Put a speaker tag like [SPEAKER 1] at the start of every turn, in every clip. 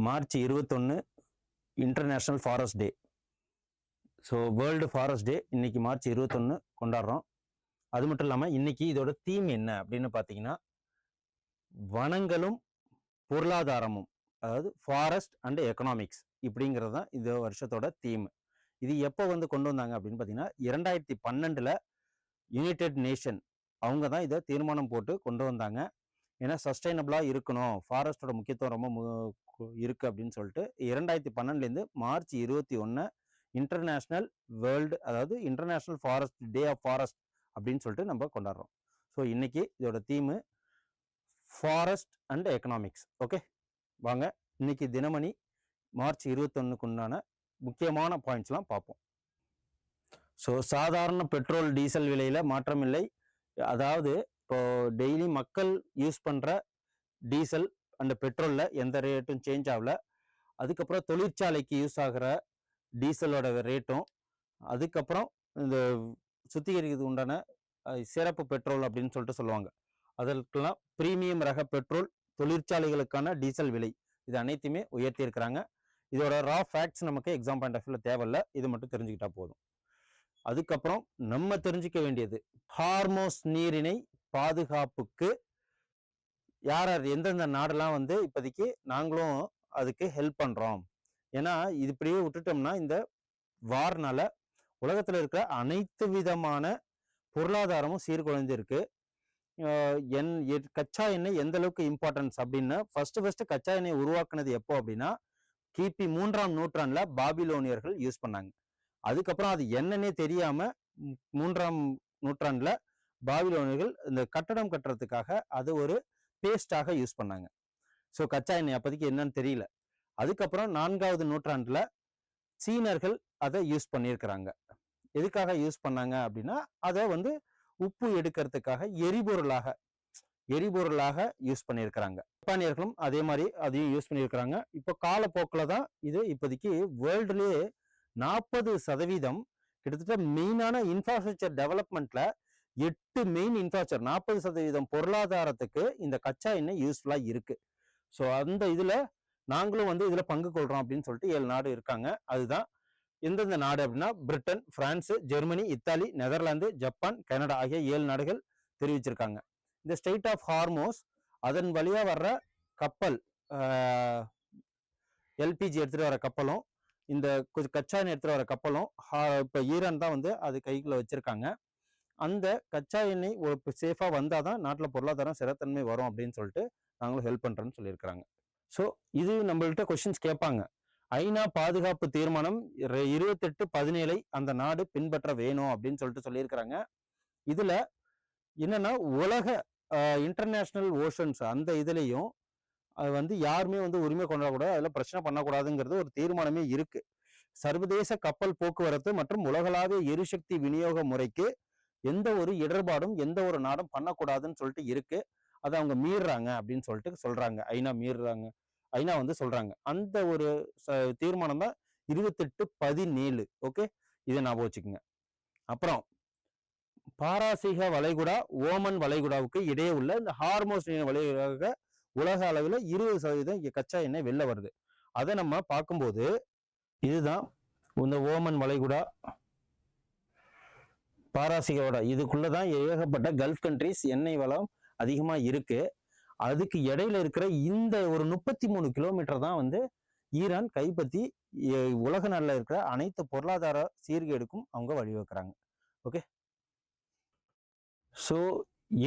[SPEAKER 1] March 21 international forest டே. So world forest டே இன்னைக்கு March 21 கொண்டாடுறோம். அது மட்டும் இல்லாமல் இன்னைக்கு இதோட தீம் என்ன அப்படின்னு பார்த்தீங்கன்னா, வனங்களும் பொருளாதாரமும், அதாவது ஃபாரஸ்ட் அண்ட் எக்கனாமிக்ஸ் இப்படிங்கிறது தான் இந்த வருஷத்தோட தீம். இது எப்போ கொண்டு வந்தாங்க அப்படின்னு பார்த்தீங்கன்னா, 2012 யுனைடெட் நேஷன் அவங்க தான் இதை தீர்மானம் போட்டு கொண்டு வந்தாங்க. ஏன்னா சஸ்டைனபிளாக இருக்கணும், ஃபாரஸ்டோட முக்கியத்துவம் ரொம்ப இருக்குது அப்படின்னு சொல்லிட்டு 2012 மார்ச் 21 இன்டர்நேஷ்னல் வேர்ல்டு, அதாவது international forest day of forest அப்படின்னு சொல்லிட்டு நம்ம கொண்டாடுறோம். ஸோ இன்னைக்கு இதோட theme forest and economics. Okay, வாங்க இன்னைக்கு தினமணி மார்ச் 21க்கு உண்டான முக்கியமான பாயிண்ட்ஸ்லாம் பார்ப்போம். ஸோ சாதாரண பெட்ரோல் டீசல் விலையில் மாற்றம் இல்லை. அதாவது இப்போ டெய்லி மக்கள் யூஸ் பண்ணுற டீசல் அண்ட் பெட்ரோலில் எந்த ரேட்டும் சேஞ்ச் ஆகல. அதுக்கப்புறம் தொழிற்சாலைக்கு யூஸ் ஆகிற டீசலோட ரேட்டும், அதுக்கப்புறம் இந்த சுத்திகரிக்கிறது உண்டான சிறப்பு பெட்ரோல் அப்படின்னு சொல்லிட்டு சொல்லுவாங்க, அதற்கெல்லாம் ப்ரீமியம் ரக பெட்ரோல், தொழிற்சாலைகளுக்கான டீசல் விலை, இது அனைத்துமே உயர்த்தி இருக்கிறாங்க. இதோட ரா ஃபேக்ட்ஸ் நமக்கு எக்ஸாம் பாயிண்ட் ஆஃப் வியூல தேவையில்லை, இது மட்டும் தெரிஞ்சுக்கிட்டா போதும். அதுக்கப்புறம் நம்ம தெரிஞ்சுக்க வேண்டியது, ஹார்மோஸ் நீரிணை பாதுகாப்புக்கு யார் யார் எந்தெந்த நாடெல்லாம் இப்போதைக்கு நாங்களும் அதுக்கு ஹெல்ப் பண்ணுறோம். ஏன்னா இது இப்படியே விட்டுட்டோம்னா இந்த வார்னால உலகத்தில் இருக்கிற அனைத்து விதமான பொருளாதாரமும் சீர்குலைந்து இருக்கு. கச்சா எண்ணெய் எந்த அளவுக்கு இம்பார்ட்டன்ஸ் அப்படின்னா, ஃபர்ஸ்ட் கச்சா எண்ணெய் உருவாக்குனது எப்போ அப்படின்னா, கிபி 3ஆம் நூற்றாண்டுல பாபிலோனியர்கள் யூஸ் பண்ணாங்க. அதுக்கப்புறம் அது என்னன்னே தெரியாம 3ஆம் நூற்றாண்டுல பாபிலோனியர்கள் இந்த கட்டடம் கட்டுறதுக்காக அது ஒரு பேஸ்டாக யூஸ் பண்ணாங்க. ஸோ கச்சா எண்ணெய் அப்போதைக்கு என்னன்னு தெரியல. அதுக்கப்புறம் 4ஆவது நூற்றாண்டுல சீனர்கள் அதை யூஸ் பண்ணியிருக்கிறாங்க. எதுக்காக யூஸ் பண்ணாங்க அப்படின்னா, அதை உப்பு எடுக்கிறதுக்காக எரிபொருளாக யூஸ் பண்ணியிருக்கிறாங்க. ஜப்பானியர்களும் அதே மாதிரி அதையும் யூஸ் பண்ணியிருக்கிறாங்க. இப்போ காலப்போக்கில் தான் இது இப்போதைக்கு வேர்ல்டுலேயே 40% கிட்டத்தட்ட மெயினான இன்ஃப்ராஸ்ட்ரக்சர் டெவலப்மெண்ட்ல 8 மெயின் இன்ஃப்ராஸ்ட்ரக்சர் 40% பொருளாதாரத்துக்கு இந்த கச்சா எண்ணெய் யூஸ்ஃபுல்லா இருக்கு. ஸோ அந்த இதுல நாங்களும் இதுல பங்கு கொள்றோம் அப்படின்னு சொல்லிட்டு 7 நாடு இருக்காங்க. அதுதான் எந்தெந்த நாடு அப்படின்னா, Britain, France, Germany, Italy, Netherlands, Japan, Canada ஆகிய 7 நாடுகள் தெரிவிச்சிருக்காங்க. இந்த ஸ்டேட் ஆஃப் ஹார்மோஸ், அதன் வழியா வர்ற கப்பல், எல்பிஜி எடுத்துட்டு வர கப்பலும், இந்த கச்சா எண்ணெய் எடுத்துட்டு வர கப்பலும் இப்போ ஈரான் தான் அது கைக்குள்ள வச்சிருக்காங்க. அந்த கச்சா எண்ணெய் சேஃபா வந்தாதான் நாட்டில் பொருளாதாரம் சிறத்தன்மை வரும் அப்படின்னு சொல்லிட்டு நாங்களும் ஹெல்ப் பண்றோம்னு சொல்லியிருக்கிறாங்க. ஸோ இது நம்மள்கிட்ட கொஸ்டின்ஸ் கேட்பாங்க. ஐநா பாதுகாப்பு தீர்மானம் 28/17 அந்த நாடு பின்பற்ற வேணும் அப்படின்னு சொல்லிட்டு சொல்லியிருக்கிறாங்க. இதுல என்னன்னா, உலக இன்டர்நேஷனல் ஓஷன்ஸ் அந்த இதுலயும் அது யாருமே உரிமை கொண்டாடக்கூடாது, அதுல பிரச்சனை பண்ணக்கூடாதுங்கிறது ஒரு தீர்மானமே இருக்கு. சர்வதேச கப்பல் போக்குவரத்து மற்றும் உலகளாவிய எரிசக்தி விநியோக முறைக்கு எந்த ஒரு இடர்பாடும் எந்த ஒரு நாடும் பண்ணக்கூடாதுன்னு சொல்லிட்டு இருக்கு. அதை அவங்க மீறுறாங்க அப்படின்னு சொல்லிட்டு சொல்றாங்க. ஐநா மீறுறாங்க, ஐநா சொல்றாங்க. அந்த ஒரு தீர்மானம் தான் 28/17. ஓகே, இதை ஞாபகம் வச்சுக்கோங்க. அப்புறம் பாராசீக வளைகுடா, ஓமன் வளைகுடாவுக்கு இடையே உள்ள இந்த ஹார்மோஸ் வளைகுடாக உலக அளவில் 20% கச்சா எண்ணெய் வெளில வருது. அதை நம்ம பார்க்கும்போது இதுதான் இந்த ஓமன் வளைகுடா, பாராசீகோட இதுக்குள்ளதான் ஏகப்பட்ட கல்ஃப் கண்ட்ரிஸ் எண்ணெய் வளம் அதிகமா இருக்கு. அதுக்கு இடையில இருக்கிற இந்த ஒரு 33 கிலோமீட்டர் தான் ஈரான் கைப்பற்றி உலக நாட்டில் இருக்கிற அனைத்து பொருளாதார சீர்கேடுக்கும் அவங்க வழிவகுக்கிறாங்க. ஓகே, ஸோ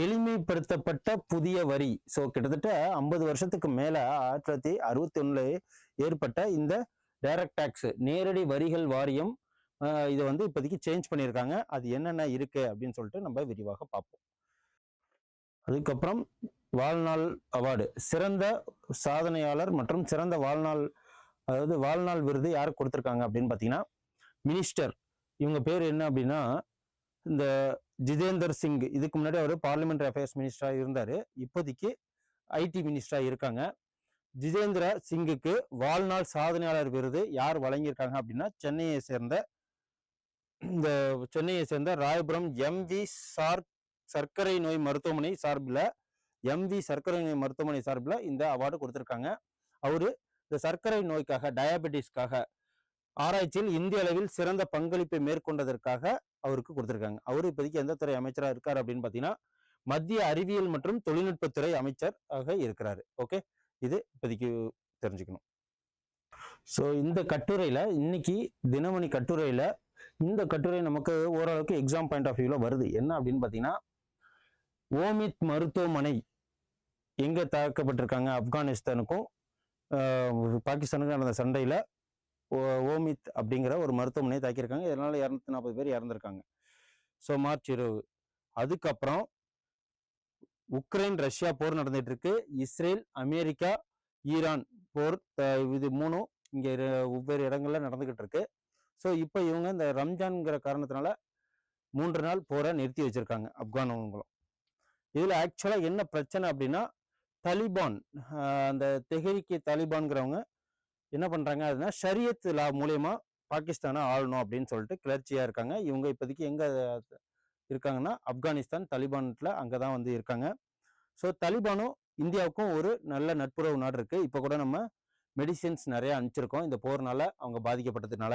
[SPEAKER 1] எளிமைப்படுத்தப்பட்ட புதிய வரி. ஸோ கிட்டத்தட்ட 50 வருஷத்துக்கு மேல 1961 ஏற்பட்ட இந்த டைரக்ட் டாக்ஸ், நேரடி வரிகள் வாரியம், இதை இப்போதைக்கு சேஞ்ச் பண்ணியிருக்காங்க. அது என்னென்ன இருக்கு அப்படின்னு சொல்லிட்டு நம்ம விரிவாக பார்ப்போம். அதுக்கப்புறம் வாழ்நாள் அவார்டு, சிறந்த சாதனையாளர் மற்றும் சிறந்த வாழ்நாள், அதாவது வாழ்நாள் விருது யாருக்கு கொடுத்துருக்காங்க அப்படின்னு பார்த்தீங்கன்னா, மினிஸ்டர், இவங்க பேர் என்ன அப்படின்னா இந்த ஜிதேந்தர் சிங். இதுக்கு முன்னாடி அவர் பார்லிமெண்டரி அஃபேர்ஸ் மினிஸ்டரா இருந்தாரு, இப்போதைக்கு ஐடி மினிஸ்டரா இருக்காங்க. ஜிதேந்திர சிங்குக்கு வாழ்நாள் சாதனையாளர் விருது யார் வழங்கியிருக்காங்க அப்படின்னா, சென்னையை சேர்ந்த ராயபுரம் MV சார்க் சர்க்கரை நோய் மருத்துவமனை சார்பில் MV சர்க்கரை நோய் மருத்துவமனை சார்பில் இந்த அவார்டு கொடுத்துருக்காங்க. அவரு இந்த சர்க்கரை நோய்க்காக, டயபெட்டிஸ்க்காக ஆராய்ச்சியில் இந்திய அளவில் சிறந்த பங்களிப்பை மேற்கொண்டதற்காக அவருக்கு கொடுத்துருக்காங்க. அவரு இப்போதைக்கு எந்த துறை அமைச்சராக இருக்காரு அப்படின்னு பார்த்தீங்கன்னா, மத்திய அறிவியல் மற்றும் தொழில்நுட்பத்துறை அமைச்சராக இருக்கிறாரு. ஓகே, இது இப்போதைக்கு தெரிஞ்சுக்கணும். ஸோ இந்த கட்டுரையில் இன்னைக்கு தினமணி கட்டுரையில் இந்த கட்டுரை நமக்கு ஓரளவுக்கு எக்ஸாம் பாயிண்ட் ஆஃப் வியூவில் வருது. என்ன அப்படின்னு பார்த்தீங்கன்னா, ஓமித் மருத்துவமனை எங்கே தாக்கப்பட்டிருக்காங்க, ஆப்கானிஸ்தானுக்கும் பாகிஸ்தானுக்கும் நடந்த சண்டையில் ஓமித் அப்படிங்கிற ஒரு மருத்துவமனையை தாக்கியிருக்காங்க. இதனால 240 பேர் இறந்துருக்காங்க. So March 20. அதுக்கப்புறம் உக்ரைன் ரஷ்யா போர் நடந்துட்டு இருக்கு. இஸ்ரேல், அமெரிக்கா, ஈரான் போர், இது மூணும் இங்கே வெவ்வேறு இடங்கள்ல நடந்துகிட்டு இருக்கு. ஸோ இப்போ இவங்க இந்த ரம்ஜான்ங்கிற காரணத்தினால 3 நாள் போரை நிறுத்தி வச்சிருக்காங்க ஆப்கானவங்களும். இதுல ஆக்சுவலா என்ன பிரச்சனை அப்படின்னா, தலிபான், அந்த தெஹ்ரிக் தாலிபான்கிறவங்க என்ன பண்றாங்க அப்படின்னா, ஷரியத் லா மூலயமா பாகிஸ்தானை ஆளணும் அப்படின்னு சொல்லிட்டு கிளர்ச்சியா இருக்காங்க. இவங்க இப்போதைக்கு எங்க இருக்காங்கன்னா, ஆப்கானிஸ்தான் தலிபான்ல அங்கதான் வந்து இருக்காங்க. ஸோ தலிபானும் இந்தியாவுக்கும் ஒரு நல்ல நட்புறவு நாடு இருக்கு. இப்போ கூட நம்ம மெடிசின்ஸ் நிறைய அனுப்பிச்சிருக்கோம் இந்த போர்னால, அவங்க பாதிக்கப்பட்டதுனால.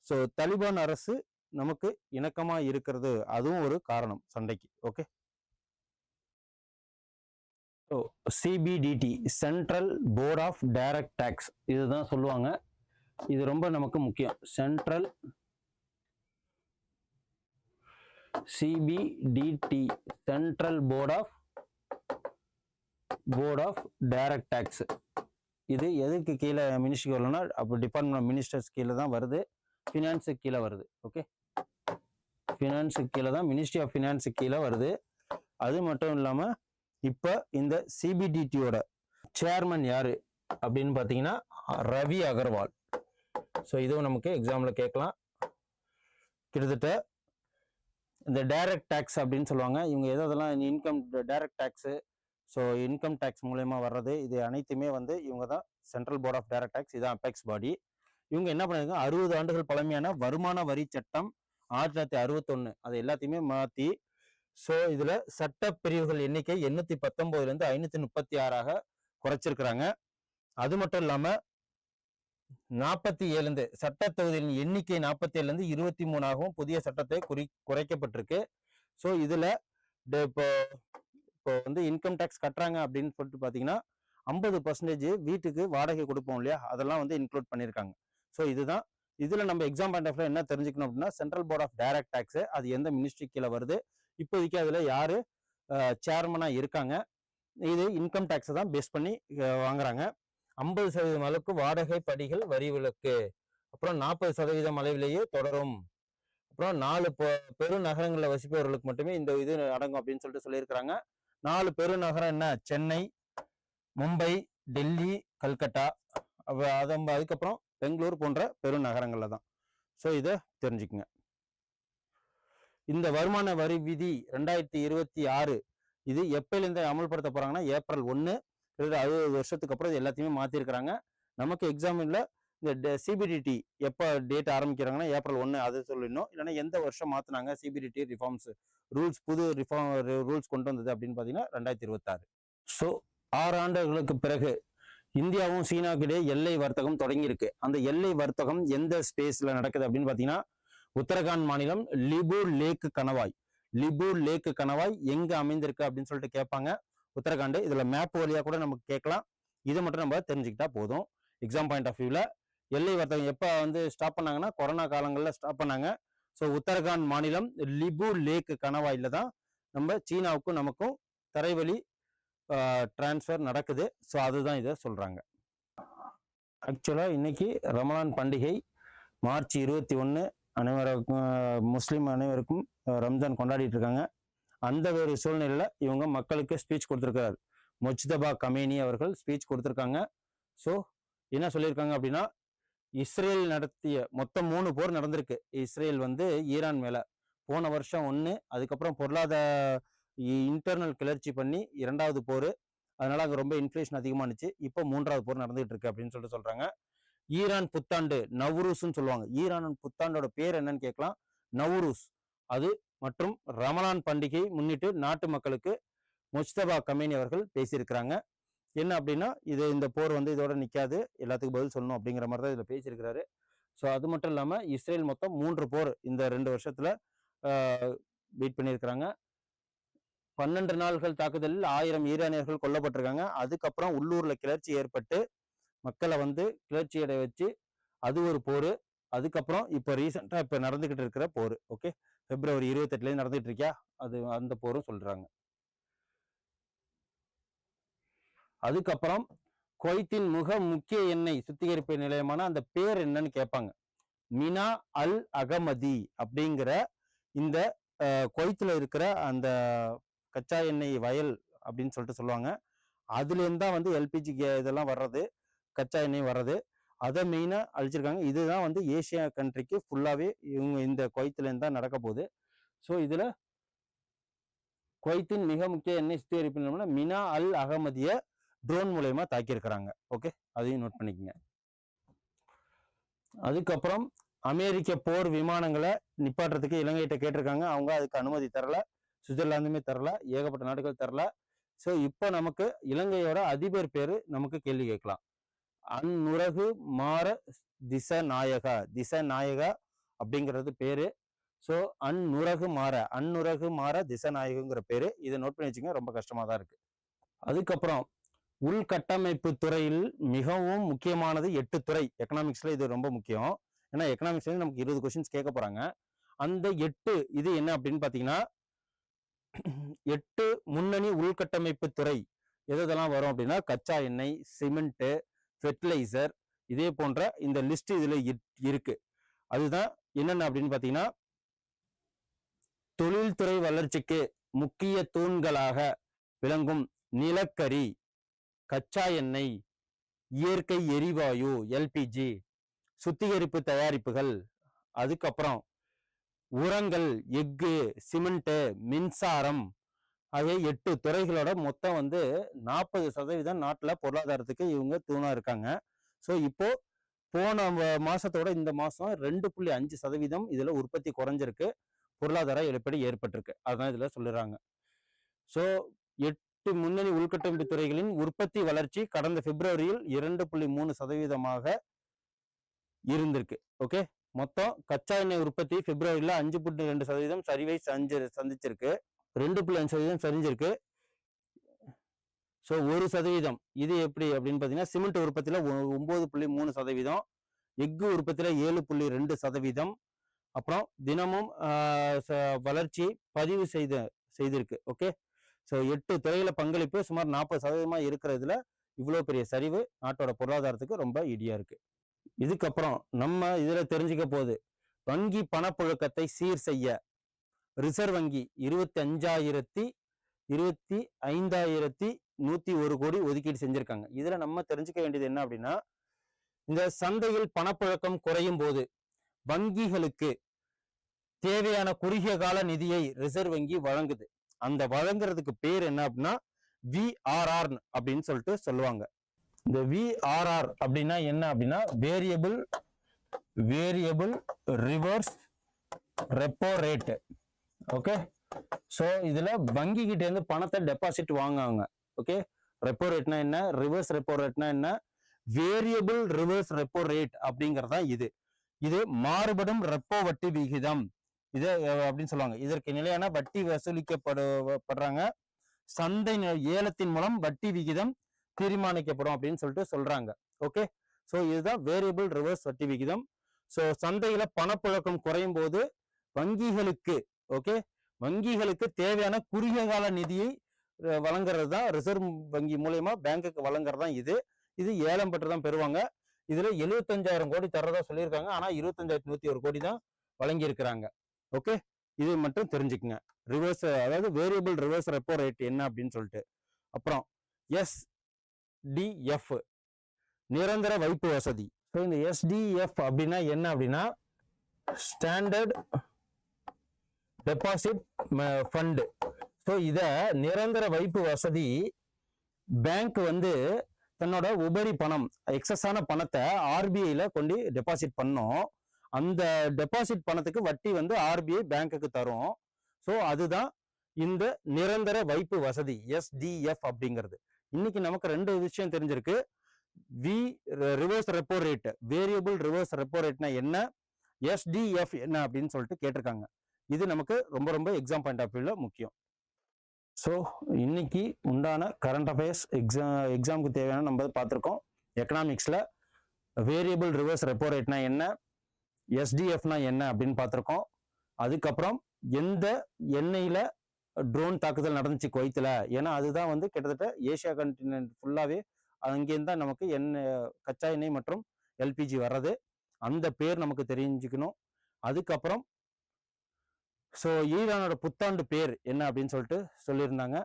[SPEAKER 1] ஸோ தலிபான் அரசு நமக்கு இணக்கமா இருக்கிறது, அதுவும் ஒரு காரணம் சண்டைக்கு. Okay, so CBDT, central board of direct tax, இதுதான் சொல்லுவாங்க. இது ரொம்ப நமக்கு முக்கியம். Central CBDT, central board of direct tax. இது எதுக்கு கீழே மினிஸ்ட்ரிக்கு வரலன்னா, அப்போ டிபார்ட்மெண்ட் ஆஃப் மினிஸ்டர்ஸ் கீழே தான் வருது, ஃபினான்ஸுக்கு கீழே வருது. ஓகே, ஃபினான்ஸுக்கு கீழே தான், மினிஸ்ட்ரி ஆஃப் ஃபினான்ஸுக்கு கீழே வருது. அது மட்டும் இல்லாமல் இப்போ இந்த CBDTயோட சேர்மன் யாரு அப்படின்னு பார்த்தீங்கன்னா, ரவி அகர்வால். ஸோ இதுவும் நமக்கு எக்ஸாமில் கேட்கலாம். கிட்டத்தட்ட இந்த டைரக்ட் டேக்ஸ் அப்படின்னு சொல்லுவாங்க. இவங்க எதெல்லாம் income direct tax, so income tax மூலயமா வர்றது, இது அனைத்துமே வந்து இவங்க தான் central board of direct tax, இதான் அபெக்ஸ் பாடி. இவங்க என்ன பண்ணிருக்காங்க, 60 ஆண்டுகள் பழமையான வருமான வரி சட்டம் 1961 அதை எல்லாத்தையுமே மாற்றி, ஸோ இதுல சட்ட பிரிவுகள் எண்ணிக்கை 819 536 குறைச்சிருக்கிறாங்க. அது மட்டும் இல்லாம 47 சட்ட தொகுதிகளின் எண்ணிக்கை 47 23 புதிய சட்டத்தை குறைக்கப்பட்டிருக்கு. ஸோ இதுல இப்போ வந்து இன்கம் டேக்ஸ் கட்டுறாங்க அப்படின்னு சொல்லிட்டு பாத்தீங்கன்னா 50% வீட்டுக்கு வாடகை கொடுப்போம் இல்லையா, அதெல்லாம் வந்து இன்க்ளூட் பண்ணியிருக்காங்க. ஸோ இதுதான் இதுல நம்ம எக்ஸாம் பாயிண்ட் ஆஃப் என்ன தெரிஞ்சுக்கணும் அப்படின்னா, central board of direct tax அது எந்த மினிஸ்ட்ரி கீழே வருது, இப்போதைக்கு அதுல யாரு சேர்மனா இருக்காங்க, இது இன்கம் டேக்ஸை தான் பேஸ் பண்ணி வாங்குறாங்க. 50% அளவுக்கு வாடகை படிகள் வரி விலக்கு, அப்புறம் 40% அளவிலேயே தொடரும், அப்புறம் 4 பெருநகரங்களில் வசிப்பவர்களுக்கு மட்டுமே இந்த இது அடங்கும் அப்படின்னு சொல்லிட்டு சொல்லியிருக்கிறாங்க. 4 பெருநகரம் என்ன, சென்னை, மும்பை, டெல்லி, கல்கட்டா, அதுக்கப்புறம் பெங்களூர் போன்ற பெருநகரங்கள்ல தான். ஸோ இதை தெரிஞ்சுக்குங்க. இந்த வருமான வரி விதி 2026 இது எப்பயிலிருந்து அமல்படுத்த போறாங்கன்னா, ஏப்ரல் 1, 60 வருஷத்துக்கு அப்புறம் இது எல்லாத்தையுமே மாத்திருக்கிறாங்க. நமக்கு எக்ஸாமின்ல இந்த CBDT எப்போ டேட் ஆரம்பிக்கிறாங்கன்னா ஏப்ரல் 1 அது சொல்லிடணும். இல்லைன்னா எந்த வருஷம் மாத்தினாங்க CBDT ரிஃபார்ம்ஸ் ரூல்ஸ், புது ரூல்ஸ் கொண்டு வந்தது அப்படின்னு பார்த்தீங்கன்னா 2026. ஸோ 6 ஆண்டுகளுக்கு பிறகு இந்தியாவும் சீனாவுக்கு இடையே எல்லை வர்த்தகம் தொடங்கியிருக்கு. அந்த எல்லை வர்த்தகம் எந்த ஸ்பேஸ்ல நடக்குது அப்படின்னு பார்த்தீங்கன்னா, உத்தரகாண்ட் மாநிலம் லிபூர் லேக் கணவாய் எங்க அமைந்திருக்கு அப்படின்னு சொல்லிட்டு கேட்பாங்க. உத்தரகாண்ட், இதுல மேப் வழியா கூட நமக்கு கேட்கலாம். இதை மட்டும் நம்ம தெரிஞ்சுக்கிட்டா போதும். எக்ஸாம் பாயிண்ட் ஆஃப் வியூல எல்லை வர்த்தகம் எப்ப வந்து ஸ்டாப் பண்ணாங்கன்னா, கொரோனா காலங்களில் ஸ்டாப் பண்ணாங்க. ஸோ உத்தரகாண்ட் மாநிலம் லிபூர் லேக் கணவாயில தான் நம்ம சீனாவுக்கும் நமக்கும் தரைவழி டிரான்ஸ்ஃபர் நடக்குது. ஸோ அதுதான் இதை சொல்றாங்க. ஆக்சுவலா இன்னைக்கு ரமலான் பண்டிகை மார்ச் 21, அனைவருக்கும் முஸ்லீம் அனைவருக்கும் ரம்ஜான் கொண்டாடிட்டு இருக்காங்க. அந்த ஒரு சூழ்நிலையில இவங்க மக்களுக்கு ஸ்பீச் கொடுத்துருக்காரு. முஜ்தபா கமேனி அவர்கள் ஸ்பீச் கொடுத்துருக்காங்க. ஸோ என்ன சொல்லியிருக்காங்க அப்படின்னா, இஸ்ரேல் நடத்திய மொத்தம் 3 போர் நடந்திருக்கு. இஸ்ரேல் வந்து ஈரான் மேல போன வருஷம் 1, அதுக்கப்புறம் பொருளாதார இன்டர்னல் கிளர்ச்சி பண்ணி 2வது போர், அதனால அங்கே ரொம்ப இன்ஃப்ளேஷன் அதிகமானுச்சு. இப்போ 3வது போர் நடந்துகிட்டு இருக்கு அப்படின்னு சொல்லிட்டு சொல்றாங்க. ஈரான் புத்தாண்டு நவ்ரூஸ்ன்னு சொல்லுவாங்க. ஈரான் புத்தாண்டோட பேர் என்னன்னு கேட்கலாம், நவ்ரூஸ். அது மற்றும் ரமலான் பண்டிகை முன்னிட்டு நாட்டு மக்களுக்கு முஸ்தபா கமேனி அவர்கள் பேசியிருக்கிறாங்க. என்ன அப்படின்னா, இந்த போர் வந்து இதோட நிற்காது, எல்லாத்துக்கும் பதில் சொல்லணும் அப்படிங்கிற மாதிரி தான் இதில் பேசியிருக்கிறாரு. ஸோ அது மட்டும் இல்லாமல் இஸ்ரேல் மொத்தம் 3 போர் இந்த 2 வருஷத்தில் பீட் பண்ணியிருக்கிறாங்க. 12 நாள்கள் தாக்குதலில் 1000 ஈரானியர்கள் கொல்லப்பட்டிருக்காங்க. அதுக்கப்புறம் உள்ளூரில் கிளர்ச்சி ஏற்பட்டு மக்களை வந்து கிளர்ச்சி அடைய வச்சு அது ஒரு போர். அதுக்கப்புறம் இப்போ ரீசெண்டாக இப்போ நடந்துகிட்டு இருக்கிற போர், ஓகே, பிப்ரவரி 28 நடந்துகிட்டு இருக்கியா, அது அந்த போரும் சொல்றாங்க. அதுக்கப்புறம் குவைத்தின் முக்கிய எண்ணெய் சுத்திகரிப்பு நிலையமான அந்த பேர் என்னன்னு கேட்பாங்க. மினா அல் அகமதி அப்படிங்கிற இந்த குவைத்தில் இருக்கிற அந்த கச்சா எண்ணெய் வயல் அப்படின்னு சொல்லிட்டு சொல்லுவாங்க. அதுலேருந்து தான் வந்து எல்பிஜி இதெல்லாம் வர்றது, கச்சா எண்ணெய் வர்றது. அதை மெயினாக அழிச்சிருக்காங்க. இதுதான் வந்து ஏசியா கண்ட்ரிக்கு ஃபுல்லாகவே இவங்க இந்த குவைத்திலேருந்து தான் நடக்க போகுது. ஸோ இதில் குவைத்தின் மிக முக்கிய எண்ணெய் சுத்திகரிப்பு நிலையம்னா மினா அல் அகமதிய ட்ரோன் மூலயமா தாக்கியிருக்கிறாங்க. ஓகே, அதையும் நோட் பண்ணிக்கோங்க. அதுக்கப்புறம் அமெரிக்க போர் விமானங்களை நிப்பாட்டுறதுக்கு இலங்கைகிட்ட கேட்டிருக்காங்க. அவங்க அதுக்கு அனுமதி தரல, சுவிட்சர்லாந்துமே தரல, ஏகப்பட்ட நாடுகள் தரல. ஸோ இப்போ நமக்கு இலங்கையோட அதிபர் பேரு நமக்கு கேள்வி கேட்கலாம். அந்நுரகு மாற திசநாயகா அப்படிங்கிறது பேரு. ஸோ அந்நுரகு மாற திசநாயகங்கிற பேரு. இதை நோட் பண்ணி வச்சுங்க, ரொம்ப கஷ்டமா தான் இருக்கு. அதுக்கப்புறம் உள்கட்டமைப்பு துறையில் மிகவும் முக்கியமானது 8 துறை. எக்கனாமிக்ஸ்ல இது ரொம்ப முக்கியம். ஏன்னா எக்கனாமிக்ஸ்ல நமக்கு 20 கொஸ்டின்ஸ் கேட்க போறாங்க. அந்த 8 இது என்ன அப்படின்னு பாத்தீங்கன்னா, 8 முன்னணி உள்கட்டமைப்பு துறை எதெல்லாம் வரும் அப்படின்னா, கச்சா எண்ணெய், சிமெண்ட், ஃபெர்டிலைசர், இதே போன்ற இந்த லிஸ்ட் இதுல இருக்கு. அதுதான் என்னென்ன அப்படின்னு பாத்தீங்கன்னா, தொழில்துறை வளர்ச்சிக்கு முக்கிய தூண்களாக விளங்கும் நிலக்கரி, கச்சா எண்ணெய், இயற்கை எரிவாயு எல்பிஜி, சுத்திகரிப்பு தயாரிப்புகள், அதுக்கப்புறம் உரங்கள், எஃகு, சிமெண்ட், மின்சாரம் ஆகிய 8 துறைகளோட மொத்தம் வந்து 40% நாட்டில் பொருளாதாரத்துக்கு இவங்க தூணா இருக்காங்க. ஸோ இப்போ போன மாசத்தோட இந்த மாசம் 2.5% இதுல உற்பத்தி குறைஞ்சிருக்கு, பொருளாதார இழப்பீடு ஏற்பட்டிருக்கு. அதான் இதுல சொல்லுறாங்க. ஸோ 8 முன்னணி உள்கட்டமைப்பு துறைகளின் உற்பத்தி வளர்ச்சி கடந்த பிப்ரவரியில் 2.3% இருந்திருக்கு. ஓகே, மொத்தம் கச்சா எண்ணெய் உற்பத்தி பிப்ரவரியில 5.2% சரிவை சந்திச்சிருக்கு, 2.5% சரிஞ்சிருக்கு. ஸோ 1% இது எப்படி அப்படின்னு பார்த்தீங்கன்னா, சிமெண்ட் உற்பத்தியில 9.3%, எஃகு உற்பத்தியில 7.2%, அப்புறம் தினமும் வளர்ச்சி பதிவு செய்திருக்கு. ஓகே, ஸோ 8 துறையில பங்களிப்பு சுமார் 40% இருக்கிறதுல இவ்வளோ பெரிய சரிவு நாட்டோட பொருளாதாரத்துக்கு ரொம்ப இடியா இருக்கு. இதுக்கப்புறம் நம்ம இதுல தெரிஞ்சுக்க போகுது, வங்கி பணப்புழக்கத்தை சீர் செய்ய ரிசர்வ் வங்கி 25,101 கோடி ஒதுக்கீடு செஞ்சிருக்காங்க. இதுல நம்ம தெரிஞ்சுக்க வேண்டியது என்ன அப்படின்னா, இந்த சந்தையில் பணப்புழக்கம் குறையும் போது வங்கிகளுக்கு தேவையான குறுகிய கால நிதியை ரிசர்வ் வங்கி வழங்குது. அந்த வழங்குறதுக்கு பேர் என்ன அப்படின்னா VRR அப்படின்னு சொல்லிட்டு சொல்லுவாங்க. இந்த VRR அப்படின்னா என்ன அப்படின்னா, variable reverse repo rate. Okay, so இதுல வங்கி கிட்ட இருந்து பணத்தை டெபாசிட் வாங்குவாங்க. ஓகே, ரெப்போ ரேட்னா என்ன, ரிவர்ஸ் ரெப்போ ரேட்னா என்ன, வேரியபிள் ரிவர்ஸ் ரெப்போ ரேட் அப்படிங்கறதா இது மாறுபடும் ரெப்போ வட்டி விகிதம் இது அப்படின்னு சொல்லுவாங்க. இதற்கு நிலையான வட்டி வசூலிக்கப்படுறாங்க. சந்தை ஏலத்தின் மூலம் வட்டி விகிதம் தீர்மானிக்கப்படும் அப்படின்னு சொல்லிட்டு சொல்றாங்க. ஓகே, ஸோ இதுதான் வேரியபிள் ரிவர்ஸ் வட்டி விகிதம். ஸோ சந்தையில பணப்புழக்கம் குறையும் போது வங்கிகளுக்கு தேவையான குறுகிய கால நிதியை வழங்குறது தான் ரிசர்வ் வங்கி மூலயமா பேங்குக்கு வழங்குறது தான் இது ஏலம் பெற்று தான் பெறுவாங்க. இதுல 75,000 கோடி தர்றதா சொல்லியிருக்காங்க. ஆனா 25,101 கோடி தான் வழங்கி இருக்கிறாங்க. ஓகே, இது மட்டும் தெரிஞ்சுக்குங்க. அதாவது வேரியபிள் ரிவர்ஸ் ரெப்போ ரேட் என்ன அப்படின்னு சொல்லிட்டு. அப்புறம் SDF நிரந்தர வைப்பு வசதி. ஸோ இந்த SDF அப்படின்னா என்ன அப்படின்னா, ஸ்டாண்டர்ட் டெபாசிட் ஃபண்ட். ஸோ இத நிரந்தர வைப்பு வசதி பேங்க் வந்து தன்னோட உபரி பணம், எக்ஸஸான பணத்தை RBIல கொண்டு டெபாசிட் பண்ணோம். அந்த டெபாசிட் பணத்துக்கு வட்டி வந்து RBI பேங்க்குக்கு தரும். ஸோ அதுதான் இந்த நிரந்தர வைப்பு வசதி SDF அப்படிங்கிறது. இன்னைக்கு நமக்கு 2 விஷயம் தெரிஞ்சிருக்கு. Reverse repo rate, variable reverse repo ரேட்னா என்ன, SDF என்ன அப்படின்னு சொல்லிட்டு கேட்டிருக்காங்க. இது நமக்கு ரொம்ப ரொம்ப எக்ஸாம் பாயிண்ட் ஆஃப் வியூல முக்கியம். ஸோ இன்னைக்கு உண்டான கரண்ட் அஃபேர்ஸ் எக்ஸாமுக்கு தேவையான நம்ம பார்த்துருக்கோம். எக்கனாமிக்ஸில் வேரியபிள் ரிவர்ஸ் ரெப்போ ரேட்னா என்ன, SDFனா என்ன அப்படின்னு பார்த்துருக்கோம். அதுக்கப்புறம் எந்த எண்ணெயில் ட்ரோன் தாக்குதல் நடந்துச்சு குவைத்தில், ஏன்னா அதுதான் வந்து கிட்டத்தட்ட ஏசியா கண்டினென்ட் ஃபுல்லாகவே அங்கேருந்து தான் நமக்கு கச்சா எண்ணெய் மற்றும் LPG வர்றது. அந்த பேர் நமக்கு தெரிஞ்சுக்கணும். அதுக்கப்புறம் ஸோ ஈரானோட புத்தாண்டு பேர் என்ன அப்படின்னு சொல்லிட்டு சொல்லியிருந்தாங்க.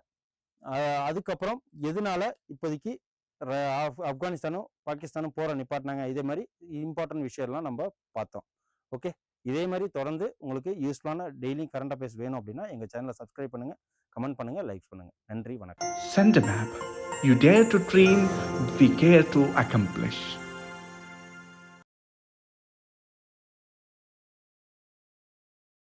[SPEAKER 1] அதுக்கப்புறம் எதனால இப்போதைக்கு ஆப்கானிஸ்தானும் பாகிஸ்தானும் போரை நிப்பாட்டினாங்க, இதே மாதிரி இம்பார்ட்டன்ட் விஷயம்லாம் நம்ம பார்த்தோம். ஓகே, இதே மாதிரி தொடர்ந்து உங்களுக்கு யூஸ்ஃபுல்லான டெய்லி கரண்ட் அஃபேர்ஸ் வேணும் அப்படின்னா எங்கள் சேனலை சப்ஸ்கிரைப் பண்ணுங்க, கமெண்ட் பண்ணுங்க, லைக் பண்ணுங்க. நன்றி, வணக்கம்.
[SPEAKER 2] Sendermap. You dare to dream, we care to accomplish.